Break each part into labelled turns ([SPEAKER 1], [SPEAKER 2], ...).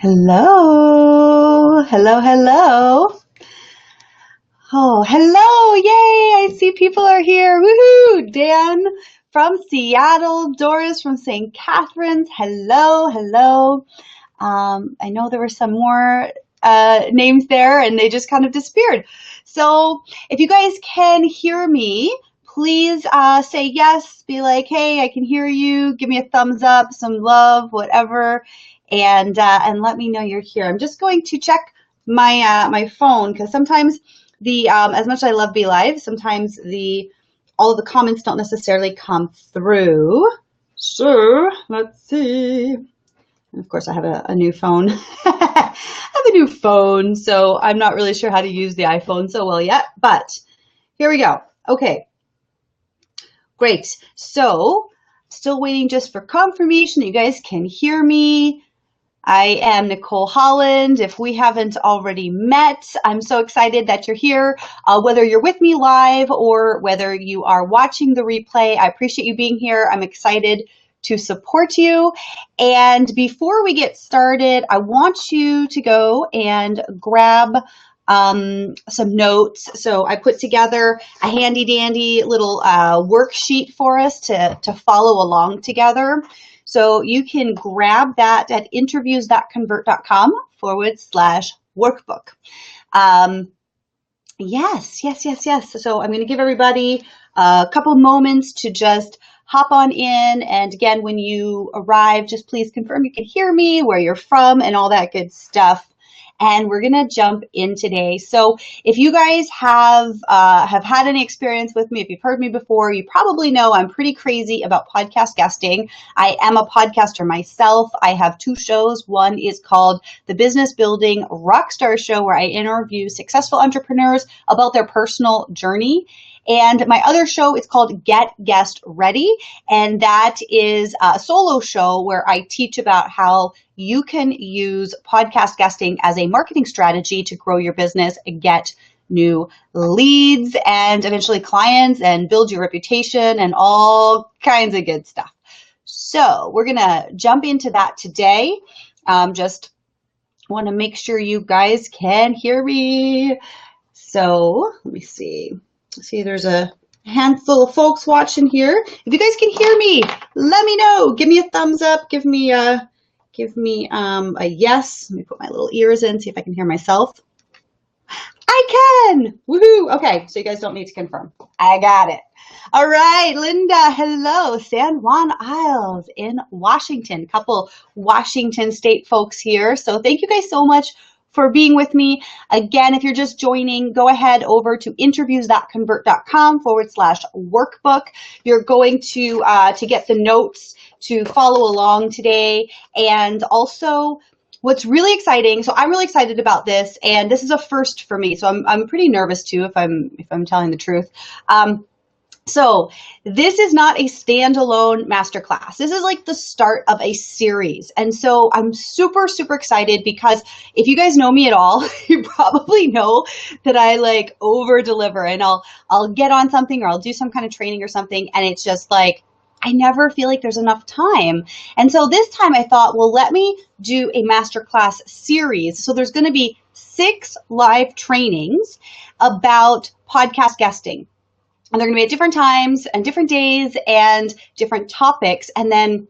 [SPEAKER 1] Hello, hello, hello. Oh, hello, yay, I see people are here, woohoo. Dan from Seattle, Doris from St. Catharines, hello, hello. I know there were some more names there and they just kind of disappeared. So if you guys can hear me, please say yes, be like, hey, I can hear you, give me a thumbs up, some love, whatever, and let me know you're here. I'm just going to check my phone because sometimes the as much as I love Be Live, sometimes all of the comments don't necessarily come through. So let's see. And of course, I have a new phone. I have a new phone, so I'm not really sure how to use the iPhone so well yet, but here we go. Okay, great. So still waiting just for confirmation that you guys can hear me. I am Nicole Holland. If we haven't already met, I'm so excited that you're here. Whether you're with me live or whether you are watching the replay, I appreciate you being here. I'm excited to support you. And before we get started, I want you to go and grab some notes. So I put together a handy dandy little worksheet for us to follow along together. So you can grab that at interviews.convert.com/workbook. Yes. So I'm going to give everybody a couple moments to just hop on in. And again, when you arrive, just please confirm you can hear me, where you're from, and all that good stuff. And we're going to jump in today. So if you guys have had any experience with me, if you've heard me before, you probably know I'm pretty crazy about podcast guesting. I am a podcaster myself. I have two shows. One is called The Business Building Rockstar Show, where I interview successful entrepreneurs about their personal journey. And my other show is called Get Guest Ready. And that is a solo show where I teach about how you can use podcast guesting as a marketing strategy to grow your business and get new leads and eventually clients and build your reputation and all kinds of good stuff. So we're going to jump into that today. Just want to make sure you guys can hear me. So let me see. See, there's a handful of folks watching here. If you guys can hear me, let me know. Give me a thumbs up. Give me a yes. Let me put my little ears in, see if I can hear myself. I can. Woohoo. Okay, so you guys don't need to confirm. I got it. All right, Linda, hello. San Juan Isles in Washington. A couple Washington State folks here. So thank you guys so much for being with me. Again, if you're just joining, go ahead over to interviews.convert.com/workbook. You're going to get the notes to follow along today. And also what's really exciting, so I'm really excited about this, and this is a first for me. So I'm pretty nervous too, if I'm telling the truth. So this is not a standalone masterclass. This is like the start of a series. And so I'm super, super excited because if you guys know me at all, you probably know that I like over deliver, and I'll get on something or I'll do some kind of training or something. And it's just like, I never feel like there's enough time. And so this time I thought, well, let me do a masterclass series. So there's going to be 6 live trainings about podcast guesting. And they're going to be at different times and different days and different topics, and then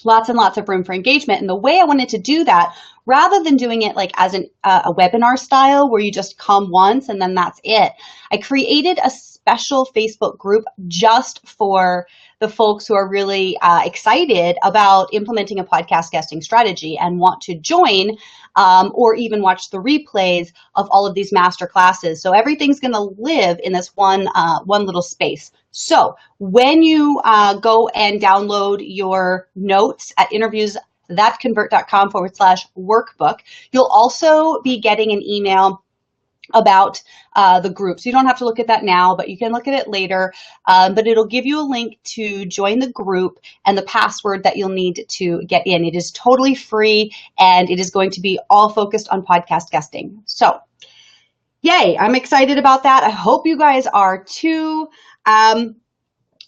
[SPEAKER 1] lots and lots of room for engagement. And the way I wanted to do that, rather than doing it like as a webinar style where you just come once and then that's it, I created a special Facebook group just for the folks who are really excited about implementing a podcast guesting strategy and want to join or even watch the replays of all of these master classes. So everything's going to live in this one little space. So when you go and download your notes at interviews.convert.com/workbook, you'll also be getting an email about the group. So you don't have to look at that now, but you can look at it later. But it'll give you a link to join the group and the password that you'll need to get in. It is totally free, and it is going to be all focused on podcast guesting. So yay, I'm excited about that. I hope you guys are too.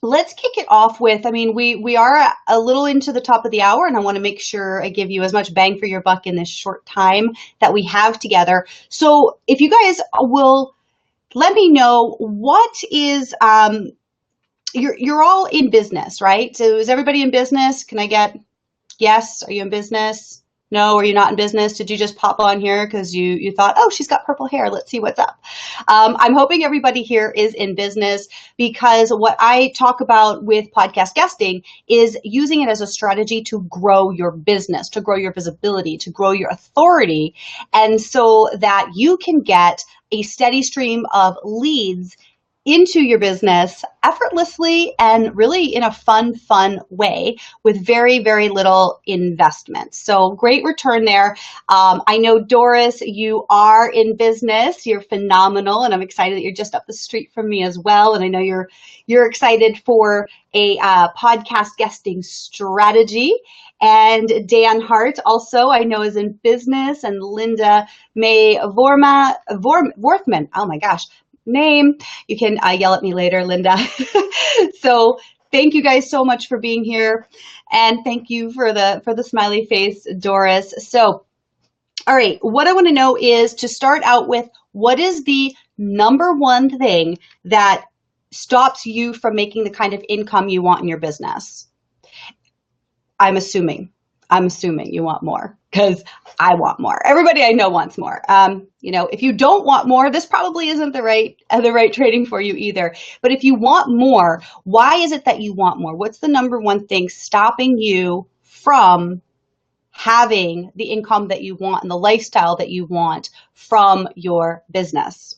[SPEAKER 1] let's kick it off with, I mean, we are a little into the top of the hour, and I want to make sure I give you as much bang for your buck in this short time that we have together. So if you guys will let me know, what is, you're all in business, right? So is everybody in business? Can I get yes? Are you in business? No, are you not in business? Did you just pop on here because you thought, oh, she's got purple hair, let's see what's up? I'm hoping everybody here is in business, because what I talk about with podcast guesting is using it as a strategy to grow your business, to grow your visibility, to grow your authority, and so that you can get a steady stream of leads into your business effortlessly and really in a fun way with very, very little investment. So great return there. I know, Doris, you are in business. You're phenomenal, and I'm excited that you're just up the street from me as well. And I know you're excited for a podcast guesting strategy. And Dan Hart also, I know, is in business, and Linda May Vorthman. Oh my gosh, name. You can yell at me later, Linda. So thank you guys so much for being here, and thank you for the smiley face, Doris. So, all right, what I want to know is, to start out with, what is the number one thing that stops you from making the kind of income you want in your business? I'm assuming you want more, because I want more. Everybody I know wants more. If you don't want more, this probably isn't the right trading for you either. But if you want more, why is it that you want more? What's the number one thing stopping you from having the income that you want and the lifestyle that you want from your business?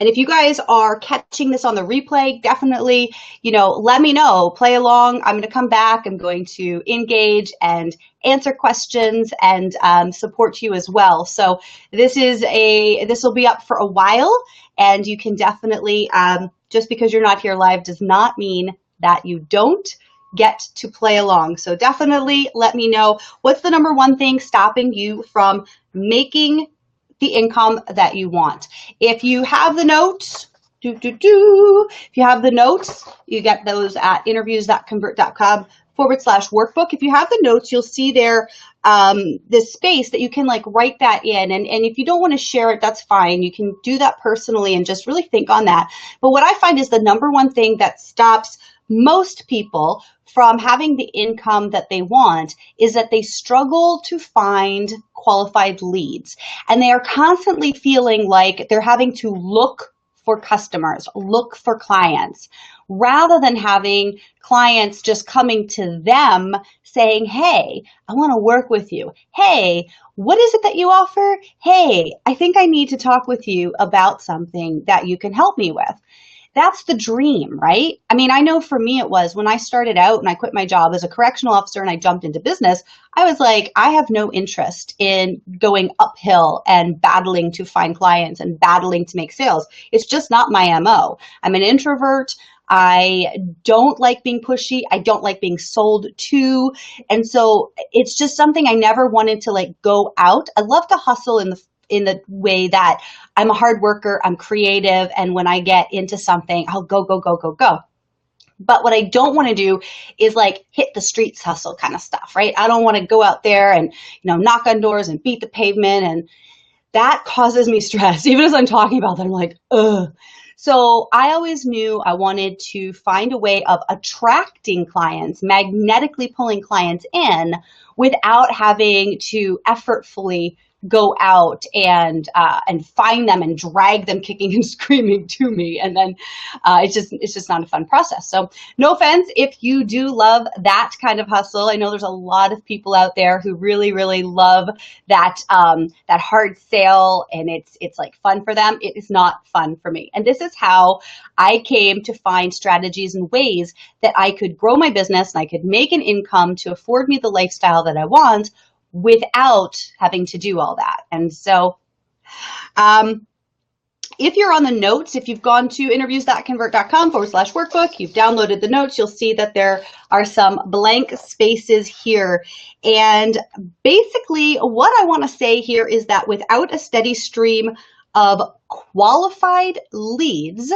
[SPEAKER 1] And if you guys are catching this on the replay, definitely, let me know, play along. I'm going to come back. I'm going to engage and answer questions and support you as well. So this will be up for a while, and you can definitely, just because you're not here live does not mean that you don't get to play along. So definitely let me know, what's the number one thing stopping you from making the income that you want. If you have the notes, if you have the notes, you get those at interviews.convert.com/workbook. If you have the notes, you'll see there this space that you can write that in. And if you don't want to share it, that's fine. You can do that personally and just really think on that. But what I find is the number one thing that stops most people from having the income that they want is that they struggle to find qualified leads. And they are constantly feeling like they're having to look for customers, look for clients, rather than having clients just coming to them saying, hey, I want to work with you. Hey, what is it that you offer? Hey, I think I need to talk with you about something that you can help me with. That's the dream, right? I mean, I know for me it was when I started out and I quit my job as a correctional officer and I jumped into business. I was like, I have no interest in going uphill and battling to find clients and battling to make sales. It's just not my MO. I'm an introvert. I don't like being pushy. I don't like being sold to. And so it's just something I never wanted to go out. I love to hustle in the way that I'm a hard worker, I'm creative, and when I get into something, I'll go. But what I don't want to do is hit the streets hustle kind of stuff, right? I don't want to go out there and, knock on doors and beat the pavement, and that causes me stress. Even as I'm talking about that, I'm like, ugh. So I always knew I wanted to find a way of attracting clients, magnetically pulling clients in without having to effortfully go out and find them and drag them kicking and screaming to me. And then it's just not a fun process. So no offense if you do love that kind of hustle. I know there's a lot of people out there who really, really love that hard sale, and it's fun for them. It is not fun for me. And this is how I came to find strategies and ways that I could grow my business and I could make an income to afford me the lifestyle that I want without having to do all that. And so if you're on the notes, if you've gone to interviews.convert.com/workbook, you've downloaded the notes, you'll see that there are some blank spaces here. And basically what I want to say here is that without a steady stream of qualified leads,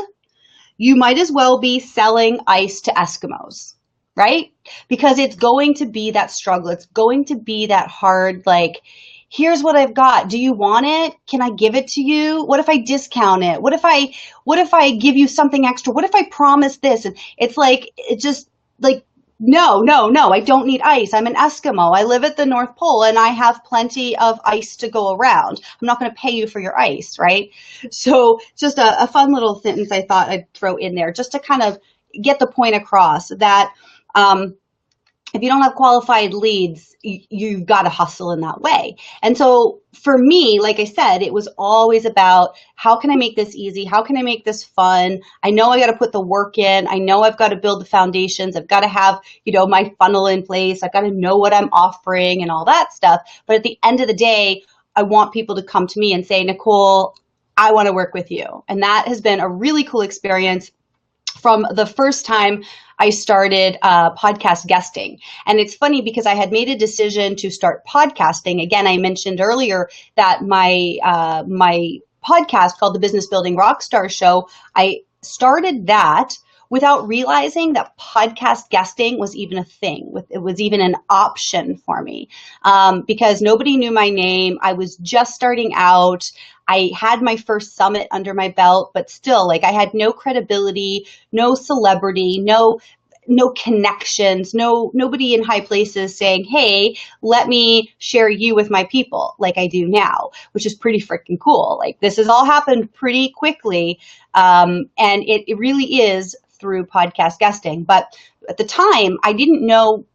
[SPEAKER 1] you might as well be selling ice to Eskimos, right? Because it's going to be that struggle. It's going to be that hard, like, here's what I've got. Do you want it? Can I give it to you? What if I discount it? What if I give you something extra? What if I promise this? And it's like, it just like, no, no, no, I don't need ice. I'm an Eskimo. I live at the North Pole and I have plenty of ice to go around. I'm not going to pay you for your ice, right? So just a fun little sentence I thought I'd throw in there just to kind of get the point across that if you don't have qualified leads, you've got to hustle in that way. And so for me, like I said, it was always about how can I make this easy? How can I make this fun? I know I got to put the work in. I know I've got to build the foundations. I've got to have, my funnel in place. I've got to know what I'm offering and all that stuff. But at the end of the day, I want people to come to me and say, Nicole, I want to work with you. And that has been a really cool experience from the first time I started podcast guesting. And it's funny because I had made a decision to start podcasting. Again, I mentioned earlier that my podcast called the Business Building Rockstar Show, I started that without realizing that podcast guesting was even a thing. It was even an option for me because nobody knew my name. I was just starting out. I had my first summit under my belt, but still, like, I had no credibility, no celebrity, no connections, nobody in high places saying, hey, let me share you with my people like I do now, which is pretty freaking cool. Like, this has all happened pretty quickly. And it really is through podcast guesting. But at the time, I didn't know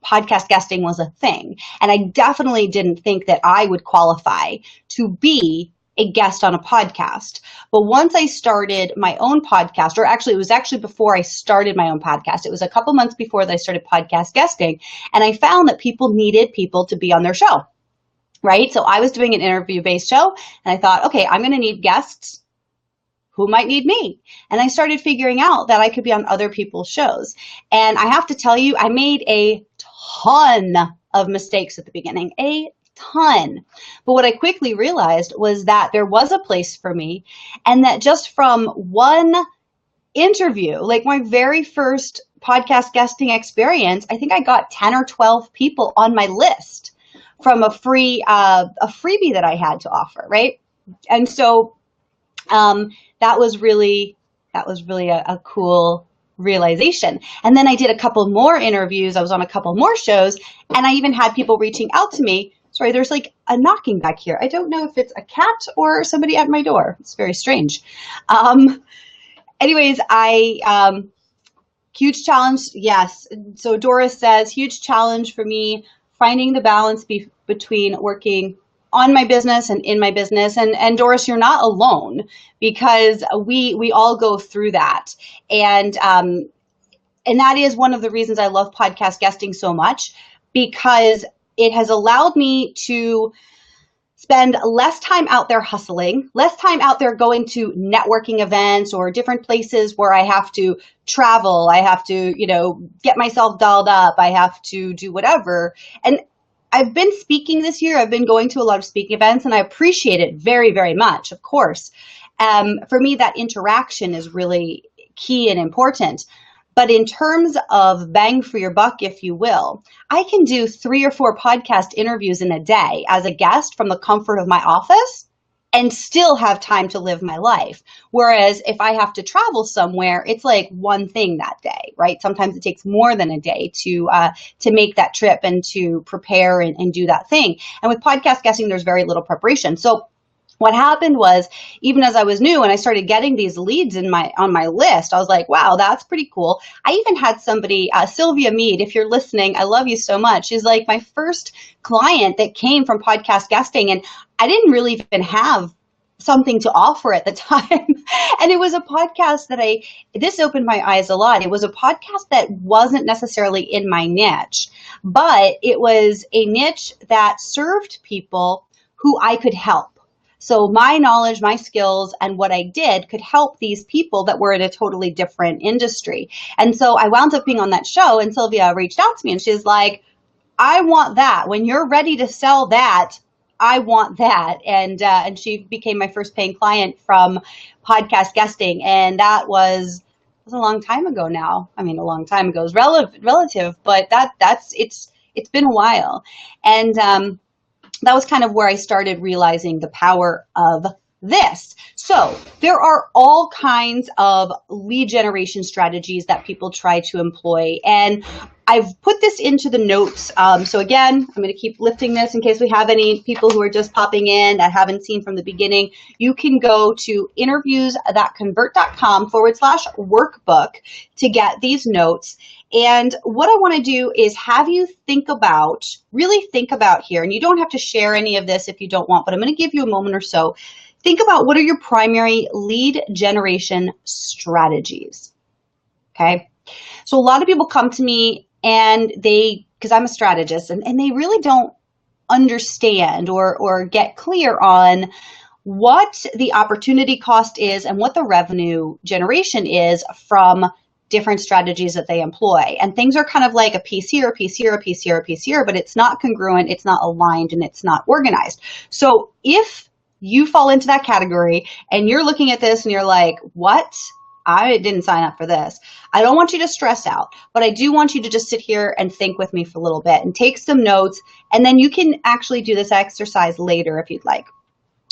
[SPEAKER 1] podcast guesting was a thing. And I definitely didn't think that I would qualify to be a guest on a podcast. But once I started my own podcast, or actually it was actually before I started my own podcast, it was a couple months before that I started podcast guesting, and I found that people needed people to be on their show, right? So I was doing an interview-based show, and I thought, okay, I'm going to need guests who might need me. And I started figuring out that I could be on other people's shows. And I have to tell you, I made a ton of mistakes at the beginning, a ton. But what I quickly realized was that there was a place for me, and that just from one interview, like my very first podcast guesting experience, I think I got 10 or 12 people on my list from a freebie that I had to offer, right? And so that was really a cool realization. And then I did a couple more interviews. I was on a couple more shows, and I even had people reaching out to me. Sorry, there's like a knocking back here. I don't know if it's a cat or somebody at my door. It's very strange. Anyways, huge challenge. Yes. So Doris says, huge challenge for me, finding the balance between working on my business and in my business. And Doris, you're not alone, because we all go through that. And that is one of the reasons I love podcast guesting so much, because it has allowed me to spend less time out there hustling, less time out there going to networking events or different places where I have to travel. I have to, get myself dolled up. I have to do whatever. And I've been speaking this year. I've been going to a lot of speaking events, and I appreciate it very, very much, of course. For me, that interaction is really key and important. But in terms of bang for your buck, if you will, I can do 3 or 4 podcast interviews in a day as a guest from the comfort of my office and still have time to live my life. Whereas if I have to travel somewhere, it's like one thing that day, right? Sometimes it takes more than a day to make that trip and to prepare and do that thing. And with podcast guesting, there's very little preparation. So what happened was, even as I was new and I started getting these leads on my list, I was like, wow, that's pretty cool. I even had somebody, Sylvia Mead, if you're listening, I love you so much. She's like my first client that came from podcast guesting, and I didn't really even have something to offer at the time. And it was a podcast that this opened my eyes a lot. It was a podcast that wasn't necessarily in my niche, but it was a niche that served people who I could help. So my knowledge, my skills, and what I did could help these people that were in a totally different industry. And so I wound up being on that show, and Sylvia reached out to me, and she's like, I want that. When you're ready to sell that, I want that. And she became my first paying client from podcast guesting. And that was a long time ago now. I mean, a long time ago is relative, but it's been a while. And that was kind of where I started realizing the power of this. So there are all kinds of lead generation strategies that people try to employ. And I've put this into the notes. So again, I'm going to keep lifting this in case we have any people who are just popping in that haven't seen from the beginning. You can go to interviews.convert.com/workbook to get these notes. And what I want to do is have you really think about here, and you don't have to share any of this if you don't want, but I'm going to give you a moment or so. Think about what are your primary lead generation strategies, okay? So a lot of people come to me and because I'm a strategist, and they really don't understand or get clear on what the opportunity cost is and what the revenue generation is from different strategies that they employ. And things are kind of like a piece here, a piece here, a piece here, a piece here, but it's not congruent, it's not aligned, and it's not organized. So if you fall into that category and you're looking at this and you're like, what? I didn't sign up for this. I don't want you to stress out, but I do want you to just sit here and think with me for a little bit and take some notes. And then you can actually do this exercise later if you'd like.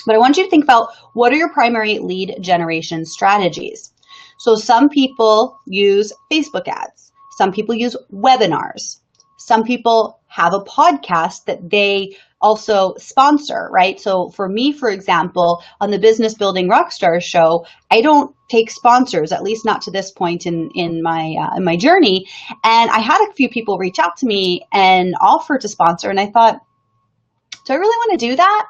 [SPEAKER 1] But I want you to think about what are your primary lead generation strategies. So some people use Facebook ads. Some people use webinars. Some people have a podcast that they also sponsor, right? So for me, for example, on the Business Building Rockstar show, I don't take sponsors, at least not to this point in my journey. And I had a few people reach out to me and offer to sponsor, and I thought, do I really want to do that?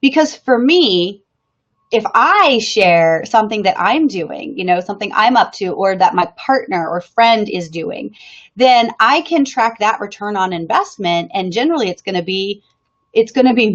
[SPEAKER 1] Because for me, if I share something that I'm doing, something I'm up to, or that my partner or friend is doing, then I can track that return on investment. And generally it's going to be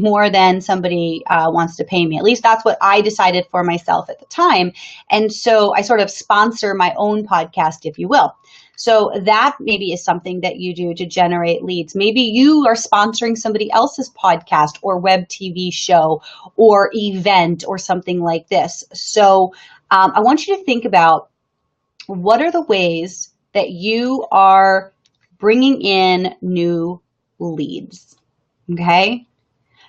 [SPEAKER 1] more than somebody wants to pay me. At least that's what I decided for myself at the time. And so I sort of sponsor my own podcast, if you will. So that maybe is something that you do to generate leads. Maybe you are sponsoring somebody else's podcast or web TV show or event or something like this. So I want you to think about what are the ways that you are bringing in new leads, okay?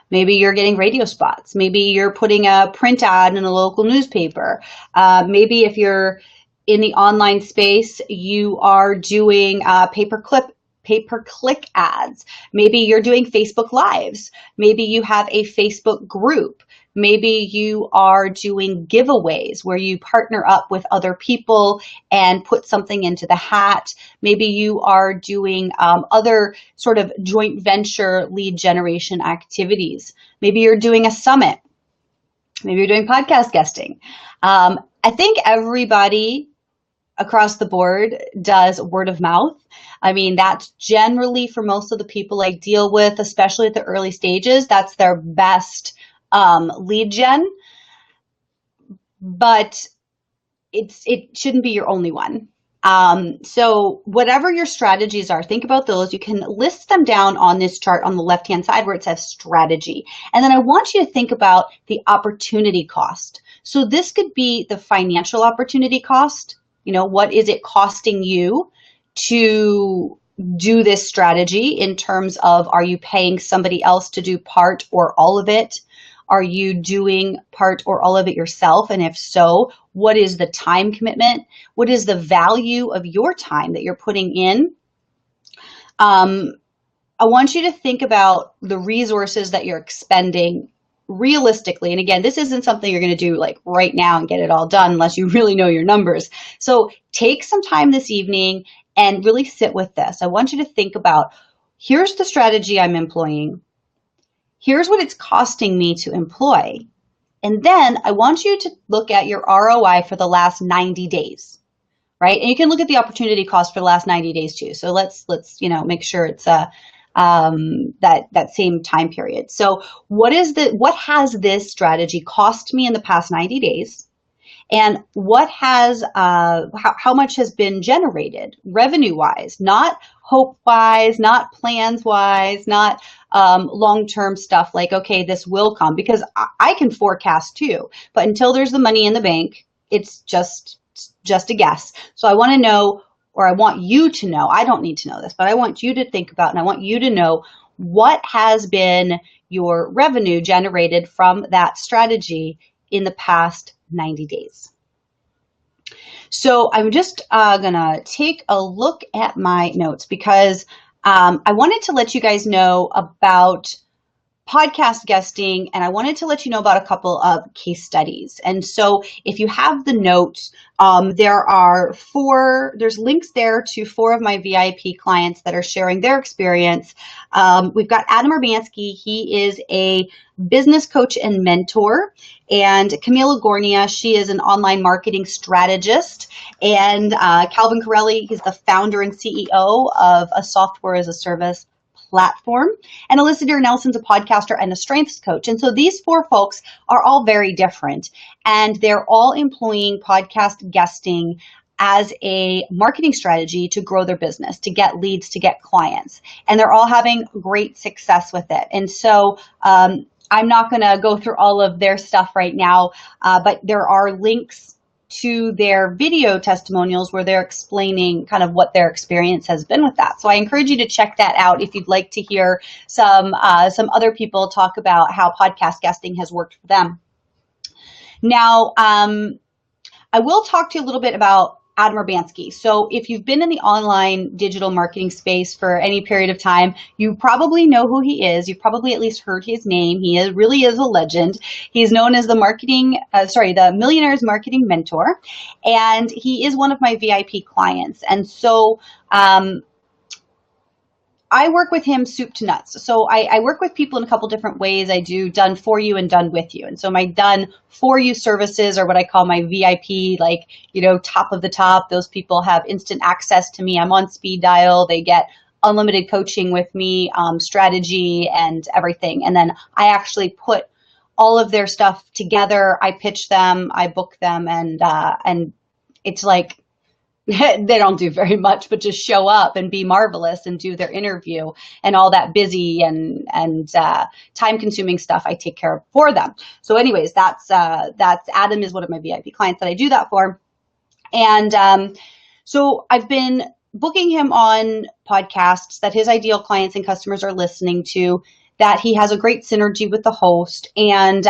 [SPEAKER 1] Maybe you're getting radio spots. Maybe you're putting a print ad in a local newspaper. Maybe if you're in the online space, you are doing pay-per-click ads. Maybe you're doing Facebook Lives. Maybe you have a Facebook group. Maybe you are doing giveaways where you partner up with other people and put something into the hat. Maybe you are doing other sort of joint venture lead generation activities. Maybe you're doing a summit. Maybe you're doing podcast guesting. I think everybody across the board does word of mouth. I mean, that's generally for most of the people I deal with, especially at the early stages, that's their best lead gen, but it shouldn't be your only one. So whatever your strategies are, think about those. You can list them down on this chart on the left-hand side where it says strategy. And then I want you to think about the opportunity cost. So this could be the financial opportunity cost. What is it costing you to do this strategy in terms of, are you paying somebody else to do part or all of it? Are you doing part or all of it yourself? And if so, what is the time commitment? What is the value of your time that you're putting in? I want you to think about the resources that you're expending realistically. And again, this isn't something you're going to do like right now and get it all done unless you really know your numbers. So take some time this evening and really sit with this. I want you to think about, here's the strategy I'm employing. Here's what it's costing me to employ. And then I want you to look at your ROI for the last 90 days, right? And you can look at the opportunity cost for the last 90 days too. So let's make sure it's that same time period. So what has this strategy cost me in the past 90 days? And what has how much has been generated revenue wise, not hope wise, not plans wise, not long-term stuff like, okay, this will come, because I can forecast too, but until there's the money in the bank, it's just a guess. So I want to know, or I want you to know, I don't need to know this, but I want you to think about, and I want you to know, what has been your revenue generated from that strategy in the past 90 days. So I'm just going to take a look at my notes, because I wanted to let you guys know about podcast guesting, and I wanted to let you know about a couple of case studies. And so if you have the notes, there's links there to 4 of my VIP clients that are sharing their experience. We've got Adam Urbanski. He is a business coach and mentor. And Camila Gornia, she is an online marketing strategist. And Calvin Corelli, he's the founder and CEO of a software as a service platform. And Alyssa Deer Nelson's a podcaster and a strengths coach. And so these 4 folks are all very different, and they're all employing podcast guesting as a marketing strategy to grow their business, to get leads, to get clients. And they're all having great success with it. And so I'm not going to go through all of their stuff right now, but there are links to their video testimonials where they're explaining kind of what their experience has been with that. So I encourage you to check that out if you'd like to hear some other people talk about how podcast guesting has worked for them. Now, I will talk to you a little bit about Adam Urbanski. So if you've been in the online digital marketing space for any period of time, you probably know who he is. You've probably at least heard his name. He really is a legend. He's known as the Millionaire's Marketing Mentor, and he is one of my VIP clients. And so I work with him soup to nuts. So I work with people in a couple different ways. I do done for you and done with you. And so my done for you services are what I call my VIP, like, top of the top. Those people have instant access to me. I'm on speed dial. They get unlimited coaching with me, strategy and everything. And then I actually put all of their stuff together. I pitch them, I book them, and it's like, they don't do very much, but just show up and be marvelous and do their interview, and all that busy and time-consuming stuff I take care of for them. So anyways, that's Adam is one of my VIP clients that I do that for. And so I've been booking him on podcasts that his ideal clients and customers are listening to, that he has a great synergy with the host. And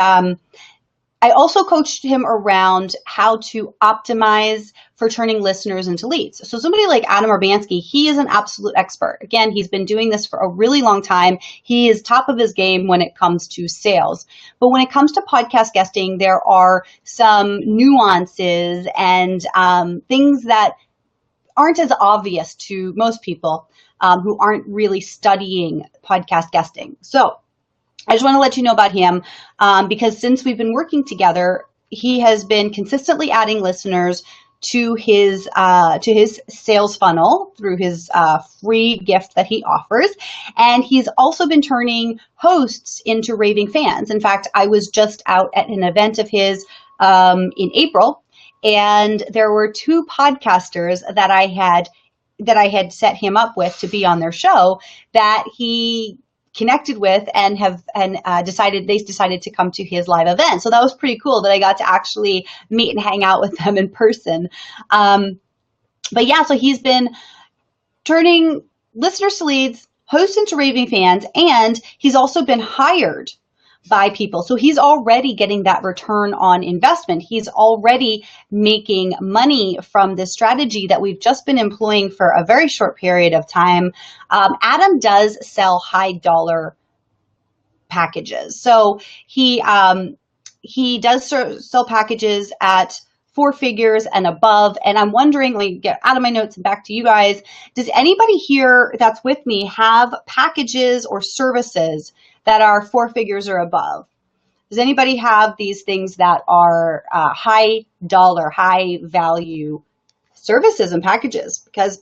[SPEAKER 1] I also coached him around how to optimize for turning listeners into leads. So somebody like Adam Urbanski, he is an absolute expert. Again, he's been doing this for a really long time. He is top of his game when it comes to sales. But when it comes to podcast guesting, there are some nuances and things that aren't as obvious to most people who aren't really studying podcast guesting. So I just want to let you know about him because since we've been working together, he has been consistently adding listeners to his sales funnel through his free gift that he offers. And he's also been turning hosts into raving fans. In fact, I was just out at an event of his in April, and there were 2 podcasters that I had set him up with to be on their show that he connected with and decided to come to his live event. So that was pretty cool that I got to actually meet and hang out with them in person. But yeah, so he's been turning listeners to leads, hosts into raving fans, and he's also been hired by people. So he's already getting that return on investment. He's already making money from this strategy that we've just been employing for a very short period of time. Adam does sell high dollar packages. So he does sell packages at 4 figures and above. And I'm wondering, let me get out of my notes and back to you guys. Does anybody here that's with me have packages or services that are 4 figures or above? Does anybody have these things that are high dollar, high value services and packages? Because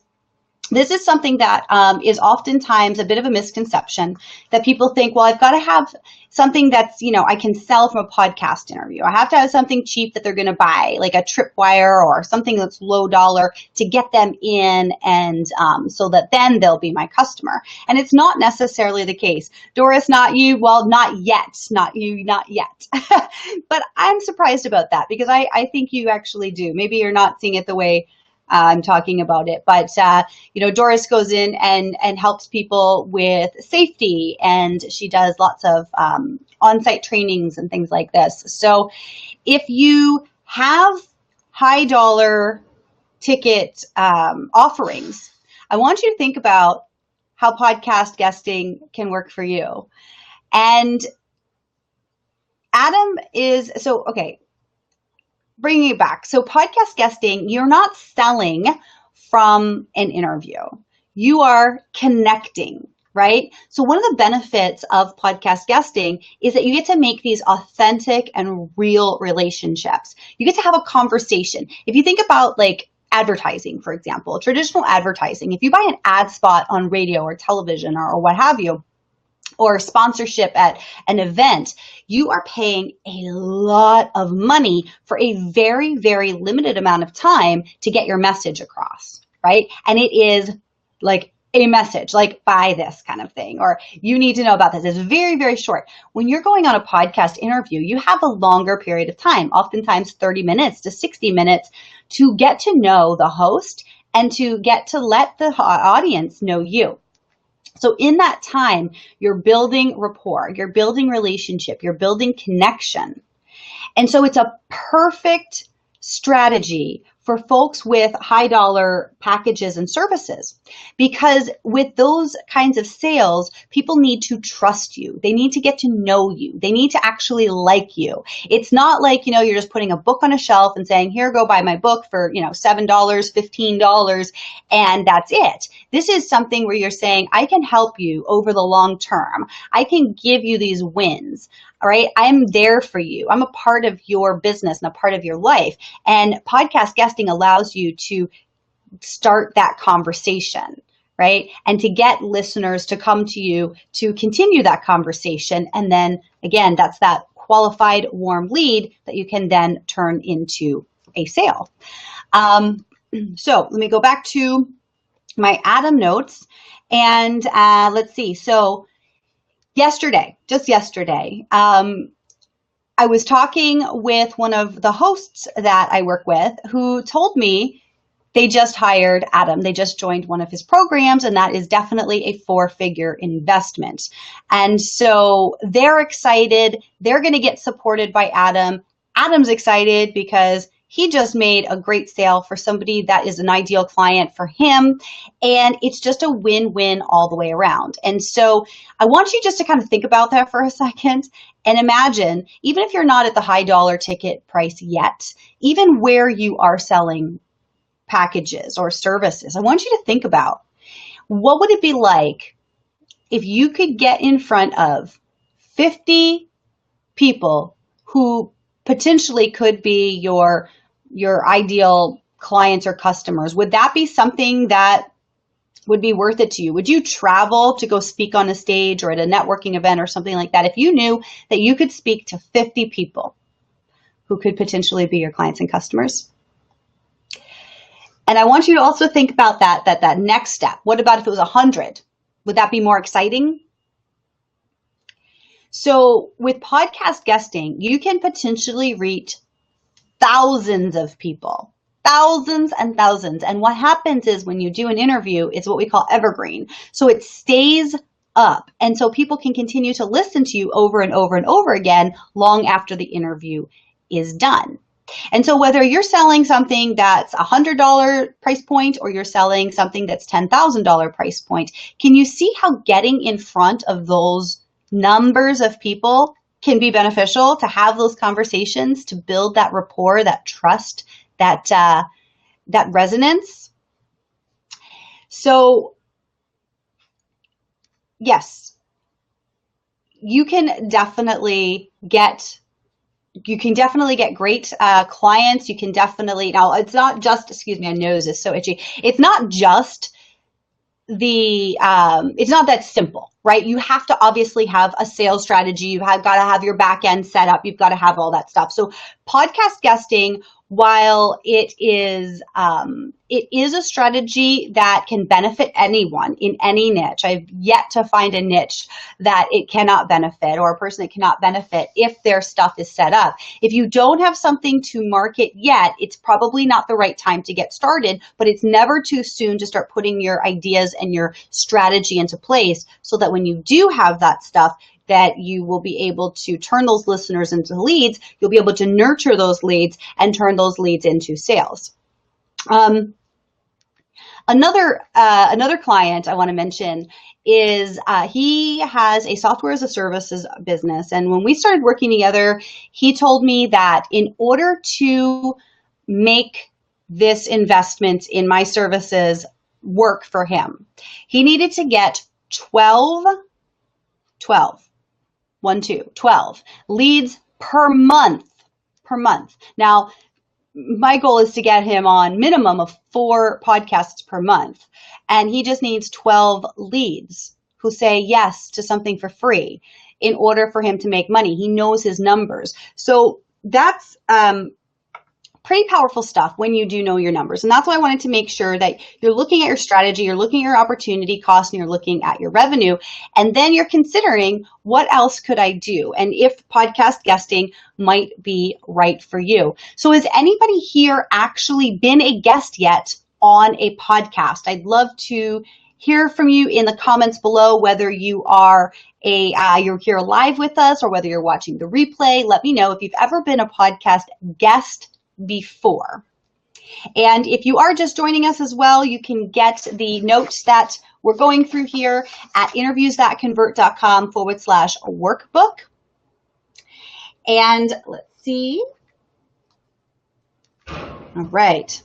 [SPEAKER 1] This is something that is oftentimes a bit of a misconception, that people think, well, I've got to have something that's, I can sell from a podcast interview. I have to have something cheap that they're going to buy, like a tripwire or something that's low dollar to get them in, and so that then they'll be my customer. And it's not necessarily the case. Doris, not you. Well, not yet. Not you, not yet. But I'm surprised about that, because I think you actually do. Maybe you're not seeing it the way I'm talking about it, but Doris goes in and helps people with safety, and she does lots of on-site trainings and things like this. So if you have high dollar ticket offerings, I want you to think about how podcast guesting can work for you. And Adam is, so, okay, bringing it back. So podcast guesting, you're not selling from an interview. You are connecting, right? So one of the benefits of podcast guesting is that you get to make these authentic and real relationships. You get to have a conversation. If you think about like advertising, for example, traditional advertising, if you buy an ad spot on radio or television or what have you, or sponsorship at an event, you are paying a lot of money for a very, very limited amount of time to get your message across, right? And it is like a message, like buy this kind of thing, or you need to know about this. It's very, very short. When you're going on a podcast interview, you have a longer period of time, oftentimes 30 minutes to 60 minutes, to get to know the host and to get to let the audience know you. So in that time, you're building rapport, you're building relationship, you're building connection. And so it's a perfect strategy for folks with high dollar packages and services, because with those kinds of sales, people need to trust you. They need to get to know you. They need to actually like you. It's not like, you're just putting a book on a shelf and saying, here, go buy my book for, $7, $15, and that's it. This is something where you're saying, I can help you over the long term. I can give you these wins. All right. I'm there for you. I'm a part of your business and a part of your life. And podcast guesting allows you to start that conversation, right? And to get listeners to come to you to continue that conversation. And then again, that's that qualified warm lead that you can then turn into a sale. So let me go back to my Adam notes, and let's see. So just yesterday, I was talking with one of the hosts that I work with, who told me they just hired Adam. They just joined one of his programs, and that is definitely a 4-figure investment. And so they're excited. They're going to get supported by Adam. Adam's excited because he just made a great sale for somebody that is an ideal client for him. And it's just a win-win all the way around. And so I want you just to kind of think about that for a second and imagine, even if you're not at the high dollar ticket price yet, even where you are selling packages or services, I want you to think about, what would it be like if you could get in front of 50 people who potentially could be your ideal clients or customers? Would that be something that would be worth it to you? Would you travel to go speak on a stage or at a networking event or something like that if you knew that you could speak to 50 people who could potentially be your clients and customers? And I want you to also think about that next step. What about if it was 100? Would that be more exciting? So with podcast guesting, you can potentially reach thousands of people, thousands and thousands. And what happens is when you do an interview, it's what we call evergreen. So it stays up. And so people can continue to listen to you over and over and over again long after the interview is done. And so whether you're selling something that's $100 price point or you're selling something that's $10,000 price point, can you see how getting in front of those numbers of people can be beneficial, to have those conversations, to build that rapport, that trust, that resonance? So yes, you can definitely get great clients. You can definitely, now it's not just, excuse me, my nose is so itchy. It's not just it's not that simple, right? You have to obviously have a sales strategy. You've got to have your back end set up. You've got to have all that stuff. So podcast guesting, while it is a strategy that can benefit anyone in any niche. I've yet to find a niche that it cannot benefit, or a person that cannot benefit if their stuff is set up. If you don't have something to market yet, it's probably not the right time to get started, but it's never too soon to start putting your ideas and your strategy into place so that when you do have that stuff, that you will be able to turn those listeners into leads. You'll be able to nurture those leads and turn those leads into sales. Another client I want to mention is he has a software as a services business. And when we started working together, he told me that in order to make this investment in my services work for him, he needed to get 12 leads per month. Now, my goal is to get him on minimum of 4 podcasts per month. And he just needs 12 leads who say yes to something for free in order for him to make money. He knows his numbers. So that's pretty powerful stuff when you do know your numbers. And that's why I wanted to make sure that you're looking at your strategy, you're looking at your opportunity cost, and you're looking at your revenue. And then you're considering, what else could I do? And if podcast guesting might be right for you. So has anybody here actually been a guest yet on a podcast? I'd love to hear from you in the comments below, whether you are you're here live with us or whether you're watching the replay. Let me know if you've ever been a podcast guest before. And if you are just joining us as well, you can get the notes that we're going through here at interviewsthatconvert.com/workbook. And let's see. All right.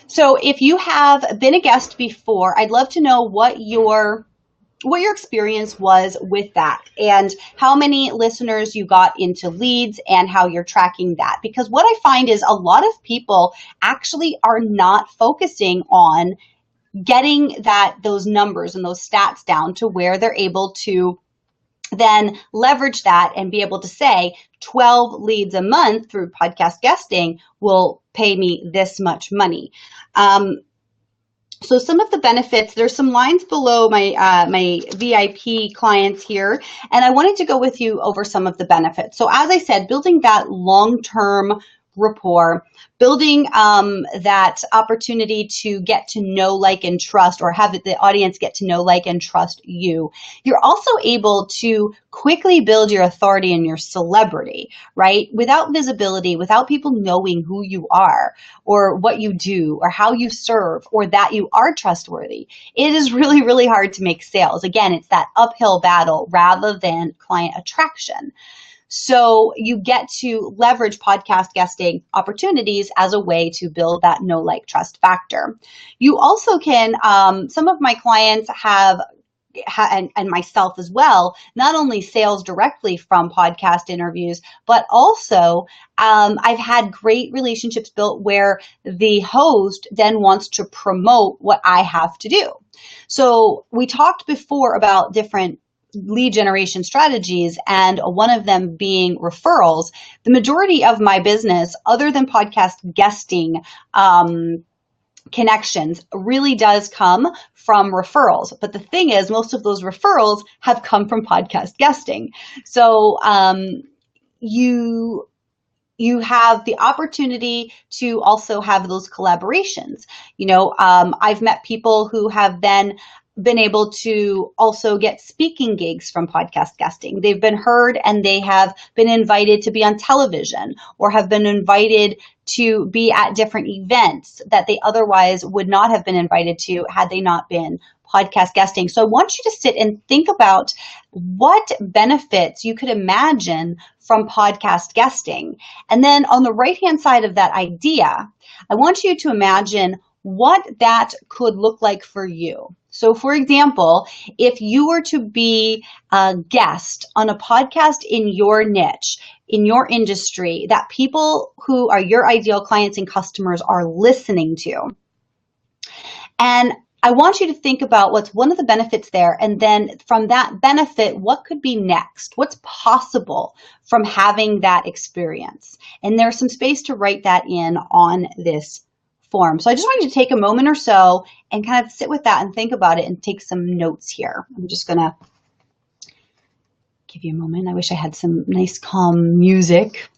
[SPEAKER 1] So if you have been a guest before, I'd love to know what your experience was with that and how many listeners you got into leads and how you're tracking that. Because what I find is a lot of people actually are not focusing on getting those numbers and those stats down to where they're able to then leverage that and be able to say 12 leads a month through podcast guesting will pay me this much money. So some of the benefits, there's some lines below my VIP clients here, and I wanted to go with you over some of the benefits. So as I said, building that long-term rapport, building that opportunity to get to know, like, and trust, or have the audience get to know, like, and trust you. You're also able to quickly build your authority and your celebrity, right? Without visibility, without people knowing who you are or what you do or how you serve or that you are trustworthy, it is really, really hard to make sales. Again, it's that uphill battle rather than client attraction. So you get to leverage podcast guesting opportunities as a way to build that know, like, trust factor. You also can, some of my clients have, and myself as well, not only sales directly from podcast interviews, but also I've had great relationships built where the host then wants to promote what I have to do. So we talked before about different lead generation strategies, and one of them being referrals. The majority of my business, other than podcast guesting connections, really does come from referrals. But the thing is, most of those referrals have come from podcast guesting. So you have the opportunity to also have those collaborations. You know, I've met people who have then been able to also get speaking gigs from podcast guesting. They've been heard and they have been invited to be on television or have been invited to be at different events that they otherwise would not have been invited to had they not been podcast guesting. So I want you to sit and think about what benefits you could imagine from podcast guesting. And then on the right-hand side of that idea, I want you to imagine what that could look like for you. So for example, if you were to be a guest on a podcast in your niche, in your industry, that people who are your ideal clients and customers are listening to, and I want you to think about what's one of the benefits there. And then from that benefit, what could be next? What's possible from having that experience? And there's some space to write that in on this form. So I just want you to take a moment or so and kind of sit with that and think about it and take some notes here. I'm just going to give you a moment. I wish I had some nice calm music.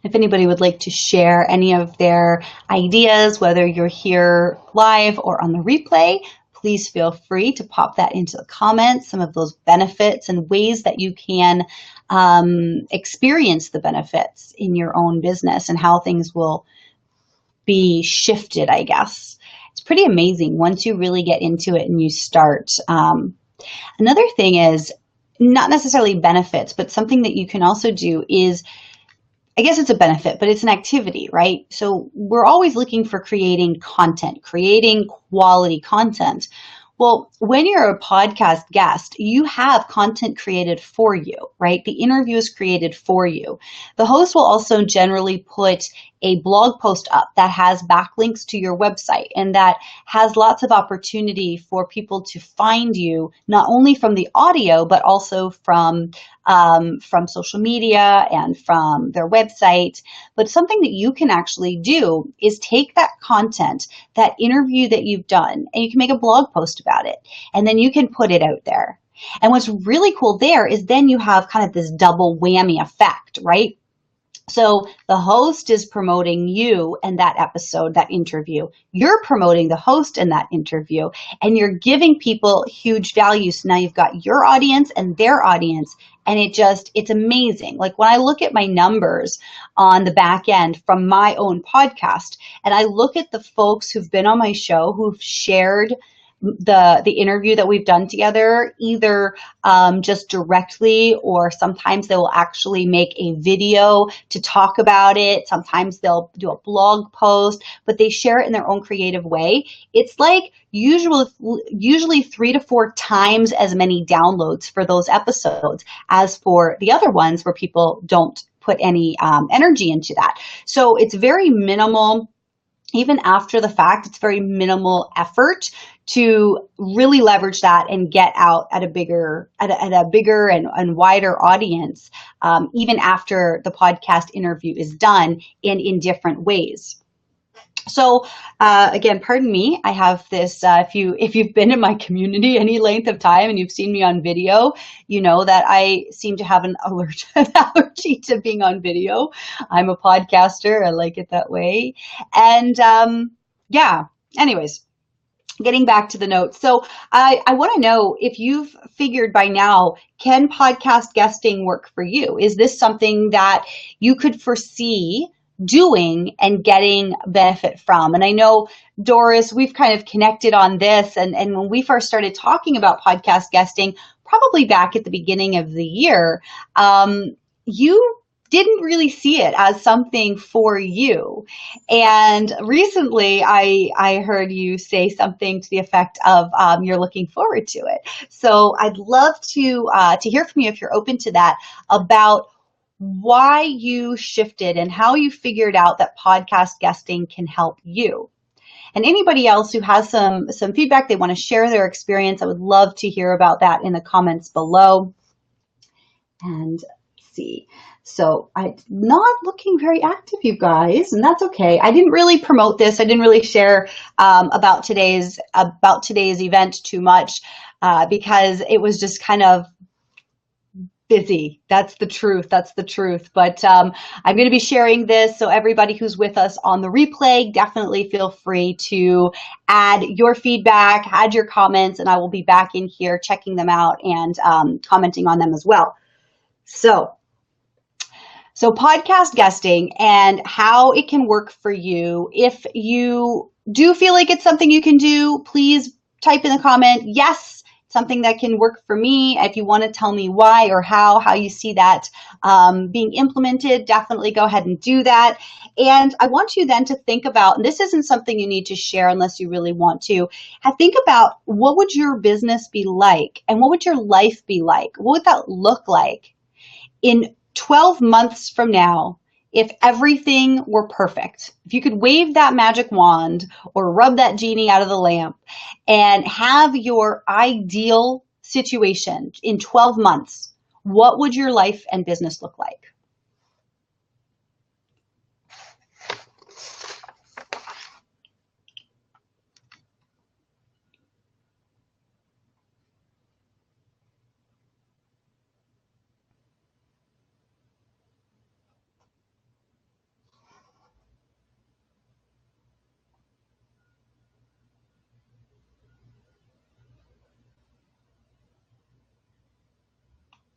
[SPEAKER 1] If anybody would like to share any of their ideas, whether you're here live or on the replay, please feel free to pop that into the comments, some of those benefits and ways that you can experience the benefits in your own business and how things will be shifted, I guess. It's pretty amazing once you really get into it and you start. Another thing is not necessarily benefits, but something that you can also do is, I guess it's a benefit, but it's an activity, right? So we're always looking for creating content, creating quality content. Well, when you're a podcast guest, you have content created for you, right? The interview is created for you. The host will also generally put a blog post up that has backlinks to your website and that has lots of opportunity for people to find you, not only from the audio, but also from social media and from their website. But something that you can actually do is take that content, that interview that you've done, and you can make a blog post about it. And then you can put it out there. And what's really cool there is then you have kind of this double whammy effect, right? So the host is promoting you and that episode, that interview. You're promoting the host in that interview, and you're giving people huge value. So now you've got your audience and their audience, and it's amazing. Like when I look at my numbers on the back end from my own podcast, and I look at the folks who've been on my show, who've shared the interview that we've done together, either just directly, or sometimes they will actually make a video to talk about it. Sometimes they'll do a blog post, but they share it in their own creative way. It's like usually 3 to 4 times as many downloads for those episodes as for the other ones where people don't put any energy into that. So it's very minimal. Even after the fact, it's very minimal effort to really leverage that and get out at a bigger and wider audience, even after the podcast interview is done and in different ways. So again, pardon me, I have this, if you've been in my community any length of time and you've seen me on video, you know that I seem to have an allergy to being on video. I'm a podcaster. I like it that way. And anyways, getting back to the notes. So I want to know if you've figured by now, can podcast guesting work for you? Is this something that you could foresee doing and getting benefit from? And I know, Doris, we've kind of connected on this. And when we first started talking about podcast guesting, probably back at the beginning of the year, you didn't really see it as something for you. And recently I heard you say something to the effect of you're looking forward to it. So I'd love to hear from you, if you're open to that, about why you shifted and how you figured out that podcast guesting can help you. And anybody else who has some feedback, they want to share their experience, I would love to hear about that in the comments below. And let's see. So I'm not looking very active, you guys, and that's okay. I didn't really promote this. I didn't really share about today's event too much because it was just kind of busy. That's the truth. But I'm going to be sharing this. So everybody who's with us on the replay, definitely feel free to add your feedback, add your comments, and I will be back in here checking them out and commenting on them as well. So podcast guesting and how it can work for you. If you do feel like it's something you can do, please type in the comment, yes, something that can work for me. If you want to tell me why or how you see that being implemented, definitely go ahead and do that. And I want you then to think about, and this isn't something you need to share unless you really want to, think about what would your business be like and what would your life be like? What would that look like in 12 months from now, if everything were perfect, if you could wave that magic wand or rub that genie out of the lamp and have your ideal situation in 12 months, what would your life and business look like?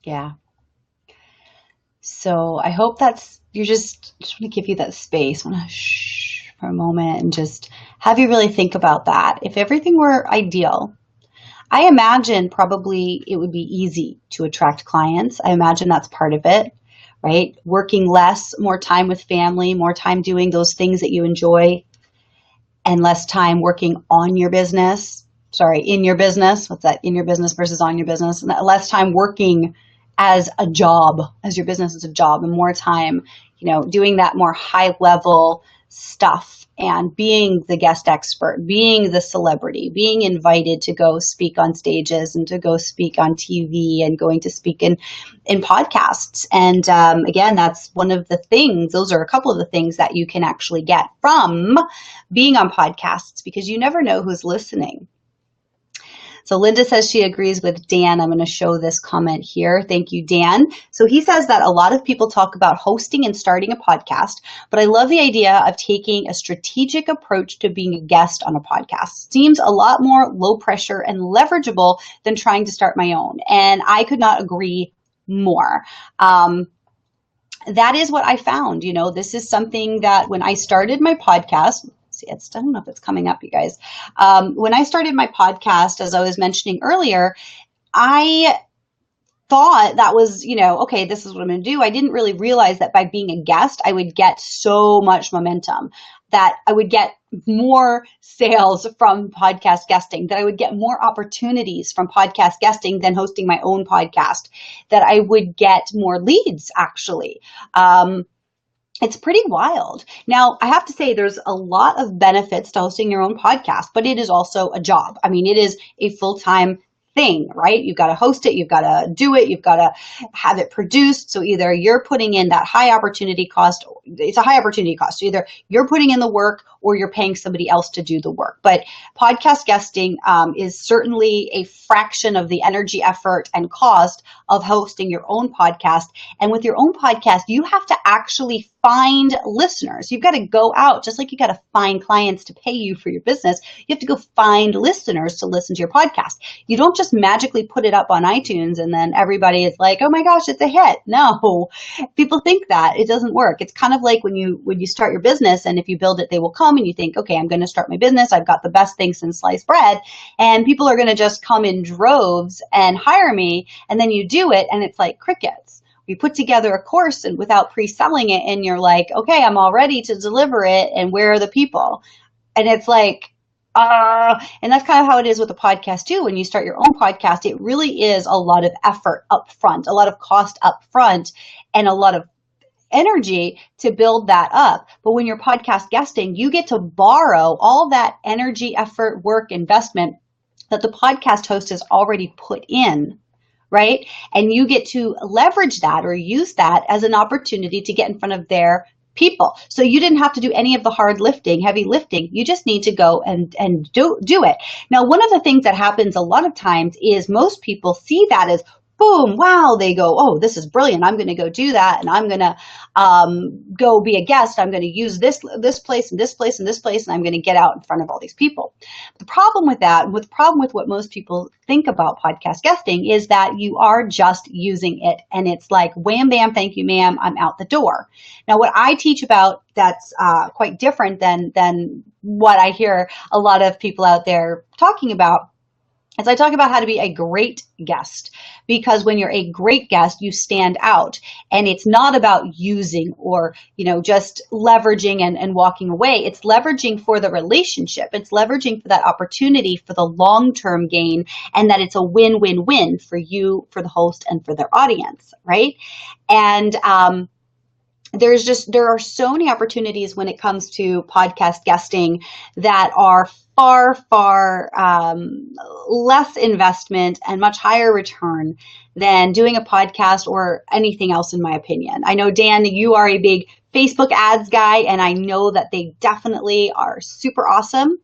[SPEAKER 1] Yeah. So I hope you're just want to give you that space. I want to shh for a moment and just have you really think about that. If everything were ideal, I imagine probably it would be easy to attract clients. I imagine that's part of it, right? Working less, more time with family, more time doing those things that you enjoy, and less time working on your business. Sorry, in your business. What's that? In your business versus on your business. And less time working as a job, as your business is a job, and more time, doing that more high level stuff and being the guest expert, being the celebrity, being invited to go speak on stages and to go speak on TV and going to speak in podcasts. And again, that's one of the things, those are a couple of the things that you can actually get from being on podcasts, because you never know who's listening. So Linda says she agrees with Dan. I'm going to show this comment here. Thank you, Dan. So he says that a lot of people talk about hosting and starting a podcast, but I love the idea of taking a strategic approach to being a guest on a podcast. Seems a lot more low pressure and leverageable than trying to start my own. And I could not agree more. That is what I found. This is something that when I started my podcast, I don't know if it's coming up, you guys. When I started my podcast, as I was mentioning earlier, I thought that was, okay, this is what I'm going to do. I didn't really realize that by being a guest, I would get so much momentum, that I would get more sales from podcast guesting, that I would get more opportunities from podcast guesting than hosting my own podcast, that I would get more leads, actually. It's pretty wild. Now, I have to say there's a lot of benefits to hosting your own podcast, but it is also a job. I mean, it is a full-time thing, right? You've got to host it. You've got to do it. You've got to have it produced. So either you're putting in that high opportunity cost, it's a high opportunity cost. So either you're putting in the work or you're paying somebody else to do the work. But podcast guesting is certainly a fraction of the energy, effort, and cost of hosting your own podcast. And with your own podcast, you have to actually find listeners. You've got to go out, just like you got to find clients to pay you for your business. You have to go find listeners to listen to your podcast. You don't just magically put it up on iTunes and then everybody is like, oh my gosh, it's a hit. No, people think that. It doesn't work. It's kind of like when you start your business, and if you build it, they will come, and you think, okay, I'm going to start my business. I've got the best thing since sliced bread, and people are going to just come in droves and hire me. And then you do it and it's like crickets. You put together a course and without pre-selling it, and you're like, okay, I'm all ready to deliver it, and where are the people? And it's like, and that's kind of how it is with a podcast too. When you start your own podcast, it really is a lot of effort up front, a lot of cost up front, and a lot of energy to build that up. But when you're podcast guesting, you get to borrow all that energy, effort, work, investment that the podcast host has already put in, right? And you get to leverage that or use that as an opportunity to get in front of their people. So you didn't have to do any of the hard lifting, heavy lifting. You just need to go and do it. Now, one of the things that happens a lot of times is most people see that as boom, wow, they go, oh, this is brilliant. I'm going to go do that. And I'm going to go be a guest. I'm going to use this place and this place and this place. And I'm going to get out in front of all these people. The problem with that, the problem with what most people think about podcast guesting is that you are just using it. And it's like, wham, bam, thank you, ma'am, I'm out the door. Now, what I teach about that's quite different than what I hear a lot of people out there talking about as I talk about how to be a great guest, because when you're a great guest, you stand out, and it's not about using or, just leveraging and walking away. It's leveraging for the relationship. It's leveraging for that opportunity for the long-term gain, and that it's a win-win-win for you, for the host, and for their audience, right? And, there are so many opportunities when it comes to podcast guesting that are far, far less investment and much higher return than doing a podcast or anything else, in my opinion. I know, Dan, you are a big Facebook ads guy, and I know that they definitely are super awesome.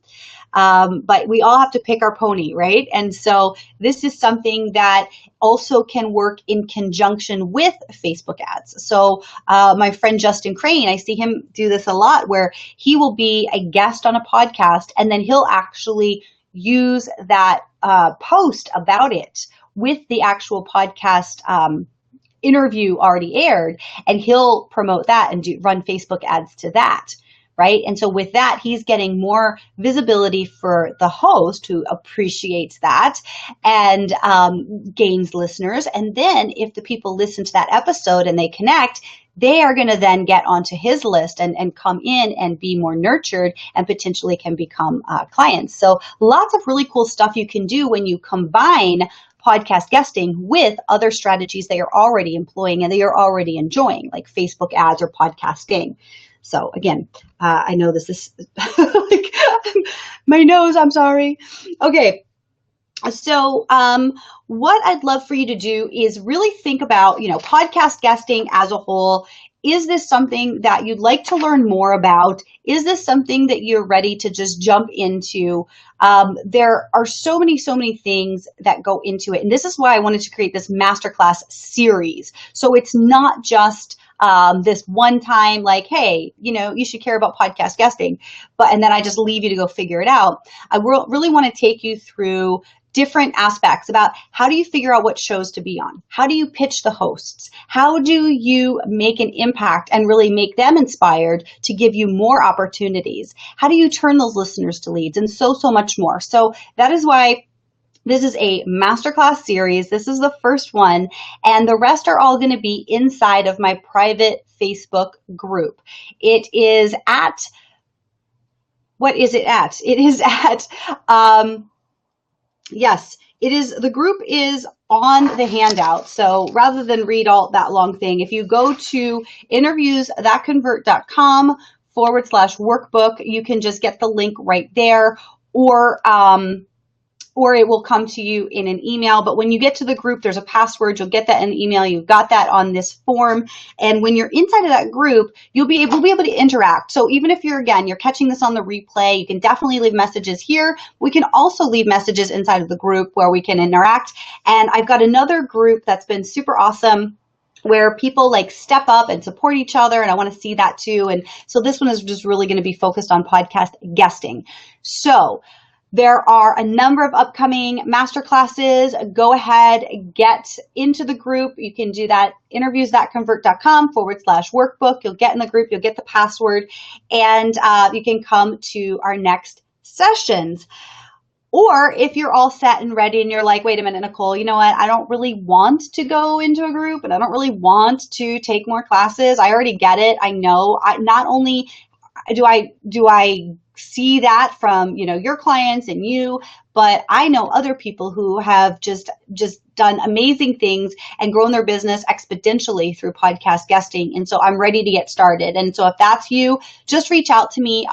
[SPEAKER 1] But we all have to pick our pony, right? And so this is something that also can work in conjunction with Facebook ads. So my friend Justin Crane, I see him do this a lot, where he will be a guest on a podcast, and then he'll actually use that post about it with the actual podcast interview already aired, and he'll promote that and run Facebook ads to that. Right. And so with that, he's getting more visibility for the host, who appreciates that and gains listeners. And then if the people listen to that episode and they connect, they are going to then get onto his list and come in and be more nurtured, and potentially can become clients. So lots of really cool stuff you can do when you combine podcast guesting with other strategies that you're already employing and that you're already enjoying, like Facebook ads or podcasting. So again, I know this is like my nose, I'm sorry. Okay. So what I'd love for you to do is really think about, podcast guesting as a whole. Is this something that you'd like to learn more about? Is this something that you're ready to just jump into? There are so many things that go into it. And this is why I wanted to create this masterclass series. So it's not just this one time, like, hey, you should care about podcast guesting, and then I just leave you to go figure it out. I really want to take you through different aspects about how do you figure out what shows to be on? How do you pitch the hosts? How do you make an impact and really make them inspired to give you more opportunities? How do you turn those listeners to leads? And so much more. So that is why this is a masterclass series. This is the first one, and the rest are all going to be inside of my private Facebook group. It is at, what is it at? It is at, yes, it is, the group is on the handout. So rather than read all that long thing, if you go to interviewsthatconvert.com/workbook, you can just get the link right there, or it will come to you in an email. But when you get to the group, there's a password. You'll get that in an email. You've got that on this form. And when you're inside of that group, we'll be able to interact. So even if you're catching this on the replay, you can definitely leave messages here. We can also leave messages inside of the group where we can interact. And I've got another group that's been super awesome, where people like step up and support each other. And I want to see that too. And so this one is just really going to be focused on podcast guesting. So there are a number of upcoming masterclasses. Go ahead, get into the group. You can do that, interviewsthatconvert.com/workbook. You'll get in the group, you'll get the password, and you can come to our next sessions. Or if you're all set and ready and you're like, wait a minute, Nicole, you know what? I don't really want to go into a group, and I don't really want to take more classes. I already get it. I know. Not only do I see that from, your clients and you, but I know other people who have just done amazing things and grown their business exponentially through podcast guesting. And so I'm ready to get started. And so if that's you, just reach out to me.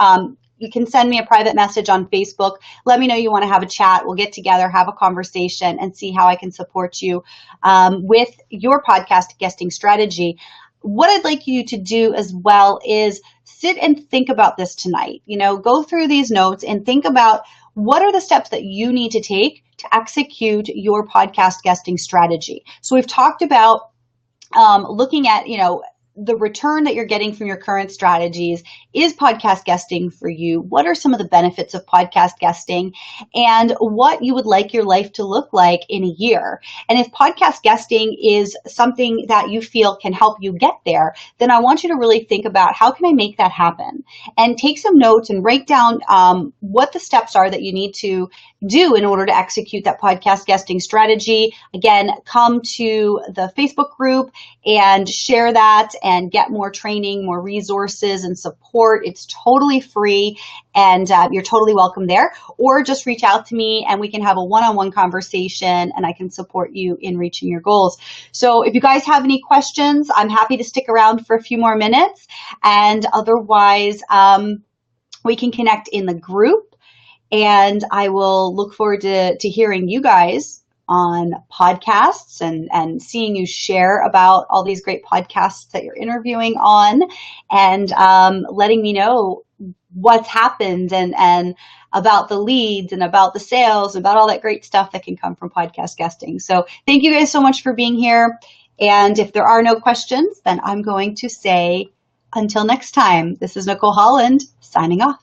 [SPEAKER 1] You can send me a private message on Facebook. Let me know you want to have a chat. We'll get together, have a conversation, and see how I can support you with your podcast guesting strategy. What I'd like you to do as well is sit and think about this tonight. Go through these notes and think about what are the steps that you need to take to execute your podcast guesting strategy. So we've talked about looking at, the return that you're getting from your current strategies. Is podcast guesting for you? What are some of the benefits of podcast guesting, and what you would like your life to look like in a year? And if podcast guesting is something that you feel can help you get there, then I want you to really think about, how can I make that happen? And take some notes and write down what the steps are that you need to do in order to execute that podcast guesting strategy. Again, come to the Facebook group and share that and get more training, more resources and support. It's totally free, and you're totally welcome there. Or just reach out to me and we can have a one-on-one conversation, and I can support you in reaching your goals. So if you guys have any questions, I'm happy to stick around for a few more minutes, and otherwise we can connect in the group. And I will look forward to hearing you guys on podcasts and seeing you share about all these great podcasts that you're interviewing on, and letting me know what's happened and about the leads and about the sales and about all that great stuff that can come from podcast guesting. So thank you guys so much for being here. And if there are no questions, then I'm going to say until next time. This is Nicole Holland signing off.